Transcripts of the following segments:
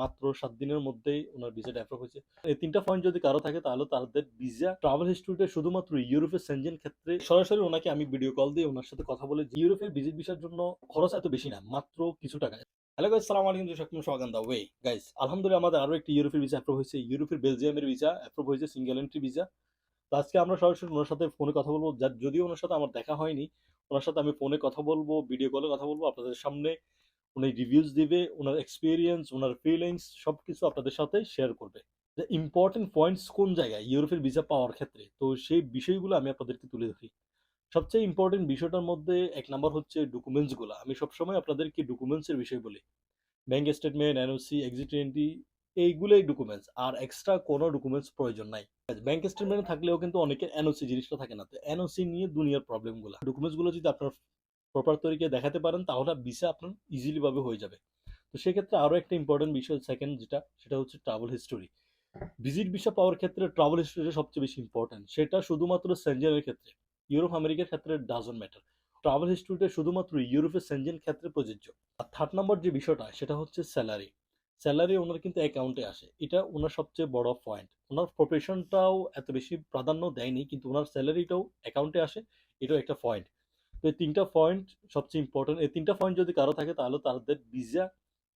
মাত্র 7 দিনের মধ্যেই ওনার ভিসাটা অ্যাপ্রুভ হয়েছে। এই 3টা পয়েন্ট যদি কারো থাকে তাহলে তাদের ভিসা ট্রাভেল হিস্ট্রিটা শুধুমাত্র ইউরোপের সেনজেন ক্ষেত্রে সরাসরি ওনাকে আমি ভিডিও কল দিয়ে ওনার সাথে কথা বলে ইউরোপের ভিজিট ভিসার জন্য খরচ এত বেশি না, মাত্র কিছু টাকা। হ্যালো গাইস, সালাম আলাইকুম, সকম স্বাগত দা ওয়ে গাইস। আলহামদুলিল্লাহ আমাদের আরো একটি ইউরোপের ভিসা অ্যাপ্রুভ হয়েছে, ইউরোপের বেলজিয়ামের ভিসা অ্যাপ্রুভ হয়েছে, সিঙ্গেল এন্ট্রি ভিসা। তো আজকে আমরা সরাসরি ওনার সাথে ফোনে কথা বলবো, যদিও ওনার সাথে আমার দেখা হয়নি। ওনার সাথে আমি ফোনে কথা বলবো, ভিডিও কলে কথা বলবো আপনাদের সামনে। উনি রিভিউজ দিবে, ওনার এক্সপিরিয়েন্স, ওনার ফিলিংস সবকিছু আপনাদের সাথে শেয়ার করবে। যে ইম্পর্টেন্ট পয়েন্টস কোন জায়গায় ইউরোপের ভিসা পাওয়ার ক্ষেত্রে, তো সেই বিষয়গুলো আমি আপনাদেরকে তুলে ধরি। সবচেয়ে ইম্পর্টেন্ট বিষয়টার মধ্যে এক নাম্বার হচ্ছে ডকুমেন্টসগুলো। আমি সবসময় আপনাদেরকে ডকুমেন্টসের বিষয় বলি। Bank statement, NOC, exit entry, এইগুলোই ডকুমেন্টস, আর এক্সট্রা কোনো ডকুমেন্টস প্রয়োজন নাই। ব্যাংক স্টেটমেন্ট থাকলেও কিন্তু অনেকের এনওসি জিনিসটা থাকে না, তো এনওসি নিয়ে দুনিয়ার প্রবলেমগুলো। ডকুমেন্টসগুলো যদি আপনার প্রপার তরিকে দেখাতে পারেন তাহলে ভিসা আপনার ইজিলি ভাবে হয়ে যাবে। তো সেক্ষেত্রে আরো একটা ইম্পর্টেন্ট বিষয় সেকেন্ড যেটা, সেটা হচ্ছে ট্রাভেল হিস্টোরি। ভিজিট ভিসা পাওয়ার ক্ষেত্রে ট্রাভেল হিস্টোরিটা সবচেয়ে বেশি ইম্পর্টেন্ট। সেটা শুধুমাত্র সেনজেনের ক্ষেত্রে, ইউরোপ আমেরিকার ক্ষেত্রে ডাজন্ট ম্যাটার। ট্রাভেল হিস্টোরিটা শুধুমাত্র ইউরোপের সেনজেন ক্ষেত্রে প্রযোজ্য। আর থার্ড নাম্বার যে বিষয়টা সেটা হচ্ছে স্যালারি। স্যালারি ওনার কিন্তু অ্যাকাউন্টে আসে, এটা ওনার সবচেয়ে বড় পয়েন্ট। ওনার প্রফেশনটাও এত বেশি প্রাধান্য দেয়নি, কিন্তু ওনার স্যালারিটাও অ্যাকাউন্টে আসে, এটাও একটা পয়েন্ট। তো এই 3টা পয়েন্ট সবচেয়ে ইম্পর্টেন্ট। এই 3টা পয়েন্ট যদি কারো থাকে তাহলে তাদের ভিসা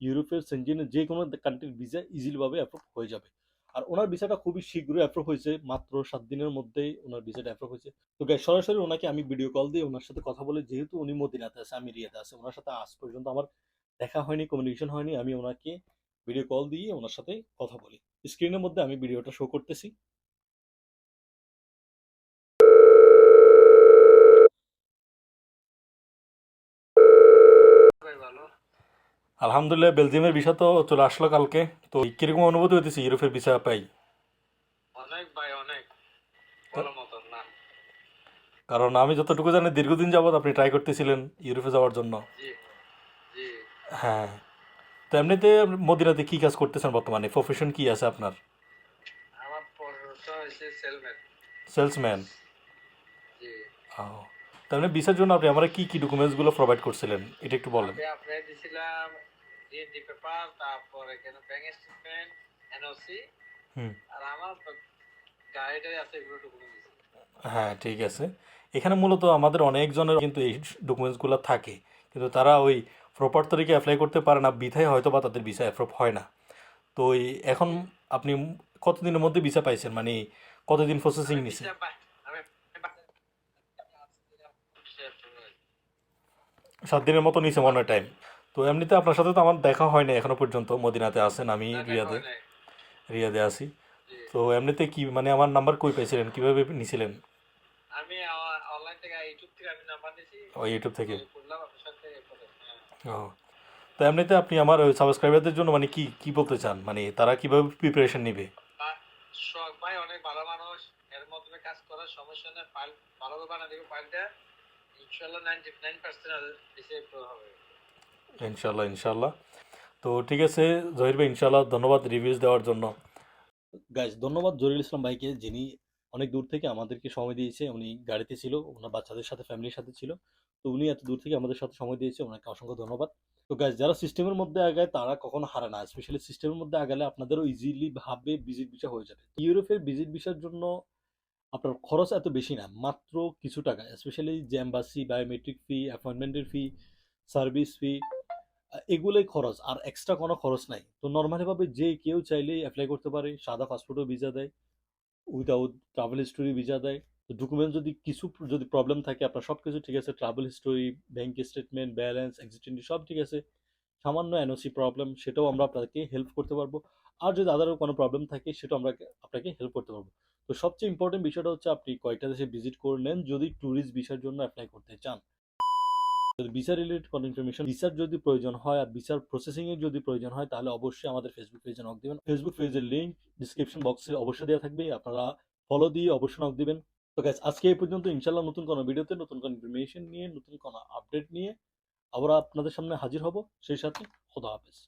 ইউরোপের সেনজেনের যে কোনো কান্ট্রির ভিসা ইজিলি ভাবে অ্যাপ্রুভ হয়ে যাবে। আর ওনার ভিসাটা খুবই শীঘ্রই অ্যাপ্রুভ হয়েছে, মাত্র 7 দিনের মধ্যেই ওনার ভিসাটা অ্যাপ্রুভ হয়েছে। তো গাইস, সরাসরি ওনাকে আমি ভিডিও কল দিয়ে ওনার সাথে কথা বলে, যেহেতু উনি মদিনাতে আছে, আমি রিয়াদে আছে, ওনার সাথে আজ পর্যন্ত আমার দেখা হয়নি, কমিউনিকেশন হয়নি। আমি ওনাকে ভিডিও কল দিয়ে ওনার সাথে কথা বলি। স্ক্রিনের মধ্যে আমি ভিডিওটা শো করতেছি। আলহামদুলিল্লাহ, বেলজিয়ামের ভিসা তো চলে আসলো কালকে। তো কিরকম অনুভূতি হইতেছে ইউরোপের ভিসা পাই? অনেক ভাই, অনেক বলার মতন না। কারণ আমি যতটুকু জানি দীর্ঘদিন যাবত আপনি ট্রাই করতেছিলেন ইউরোপে যাওয়ার জন্য। জি, জি। হ্যাঁ। তো এমনিতে মদিনাতে কি কাজ করতেছেন বর্তমানে? প্রফেশন কি আছে আপনার? আমার প্রশ্ন হয়েছে সেলম্যান। সেলসম্যান। জি। ও। তার মানে ভিসার জন্য আপনি আমরা কি কি ডকুমেন্টসগুলো প্রোভাইড করছিলেন এটা একটু বলেন। আমি আপনাকে দিছিলাম ডিএনডি পেপার, তারপর এখানে ব্যাংক স্টেটমেন্ট, এনওসি, হুম। আর আমার গাড়িটাই আছে, এগুলো ডকুমেন্ট দিছি। হ্যাঁ, ঠিক আছে। এখানে মূলত আমাদের অনেকজনের কিন্তু এই ডকুমেন্টসগুলো থাকে, কিন্তু তারা ওই প্রপার তরিকে অ্যাপ্লাই করতে পারে না, বিধায় হয়তো বা তাদের ভিসা অ্যাপ্রুভ হয় না। তো এই এখন জি। আপনি কতদিনের মধ্যে ভিসা পাইছেন, মানে কতদিন প্রসেসিং আমি নিছে? ভিসা পাই, আমি 7 দিনের মতো নিছে মনে হয় টাইম। তো এমনিতে আপনার সাথে তো আমার দেখা হয়নি এখনো পর্যন্ত, মদিনাতে আছেন, আমি না, দেখা রিয়াদে হয় নাই। রিয়াদে আছি। জি। তো এমনিতে কি মানে আমার নাম্বার কই পাইছিলেন, কিভাবে নিছিলেন? আমি অনলাইন থেকে, ইউটিউব থেকে আমি নাম্বার নিয়েছি, ওই ইউটিউব থেকে? যোগাযোগ করলাম আপনার সাথে, এরপরে হ্যাঁ। ও। তো এমনিতে আপনি আমার ওই সাবস্ক্রাইবারদের জন্য মানে কি কি বলতে চান, মানে তারা কিভাবে প্রিপারেশন নিবে? শখ ভাই, অনেক ভালো মানুষ, এর মাধ্যমে কাজ করার সমস্যা নেই। ফাইল ভালো করে বানা দিবে, ফাইলটা ইনশাল্লাহ 99% রিসিভ হবে। ইনশাল্লাহ, ইনশাল্লাহ। তো ঠিক আছে জহির ভাই, ইনশাল্লাহ, ধন্যবাদ রিভিউজ দেওয়ার জন্য। গাইজ, ধন্যবাদ জহিরুল ইসলাম ভাইকে, যিনি অনেক দূর থেকে আমাদেরকে সময় দিয়েছে। উনি গাড়িতে ছিল, ওনার বাচ্চাদের সাথে, ফ্যামিলির সাথে ছিল। তো উনি এত দূর থেকে আমাদের সাথে সময় দিয়েছে, ওনাকে অসংখ্য ধন্যবাদ। তো গাইজ, যারা সিস্টেমের মধ্যে আগায় তারা কখনো হারে না, স্পেশালি সিস্টেমের মধ্যে আগালে আপনাদেরও ইজিলি ভাবে ভিজিট ভিসা হয়ে যাবে। ইউরোপের ভিজিট ভিসার জন্য আপনার খরচ এত বেশি না, মাত্র কিছু টাকা। স্পেশালি যে এম্বাসি, বায়োমেট্রিক ফি, অ্যাপয়েন্টমেন্টের ফি, সার্ভিস ফি, এগুলোই খরচ, আর এক্সট্রা কোনো খরচ নাই। তো নর্মালি ভাবে যে কেউ চাইলেই অ্যাপ্লাই করতে পারে। সাদা পাসপোর্টও ভিসা দেয়, উইদাউট ট্রাভেল হিস্টোরি ভিসা দেয়। তো ডকুমেন্ট যদি কিছু যদি প্রবলেম থাকে, আপনার সব কিছু ঠিক আছে, travel history, bank statement, balance, এক্সিটেন্ডি সব ঠিক আছে, সামান্য এনওসি প্রবলেম, সেটাও আমরা আপনাকে হেল্প করতে পারবো। আর যদি আদারও কোনো প্রবলেম থাকে সেটাও আমরা আপনাকে হেল্প করতে পারবো। তো সবচেয়ে ইম্পর্টেন্ট বিষয়টা হচ্ছে আপনি কয়টা দেশে ভিজিট করলেন যদি ট্যুরিস্ট ভিসার জন্য অ্যাপ্লাই করতে চান। যদি ভিসা রিলেটেড কোনো ইনফরমেশন, ভিসার যদি প্রয়োজন হয় আর ভিসার প্রসেসিং এর যদি প্রয়োজন হয়, তাহলে অবশ্যই আমাদের ফেসবুক পেজে নক দিবেন। ফেসবুক পেজের লিংক ডিসক্রিপশন বক্সে অবশ্যই দেওয়া থাকবে, আপনারা ফলো দিয়ে অবশ্যই নক দিবেন। তো গাইস, আজকে এই পর্যন্ত। ইনশাল্লাহ নতুন কোনো ভিডিওতে, নতুন কোনো ইনফরমেশন নিয়ে, নতুন কোনো আপডেট নিয়ে আবার আপনাদের সামনে হাজির হব। সেই সাথে খোদা হাফেজ।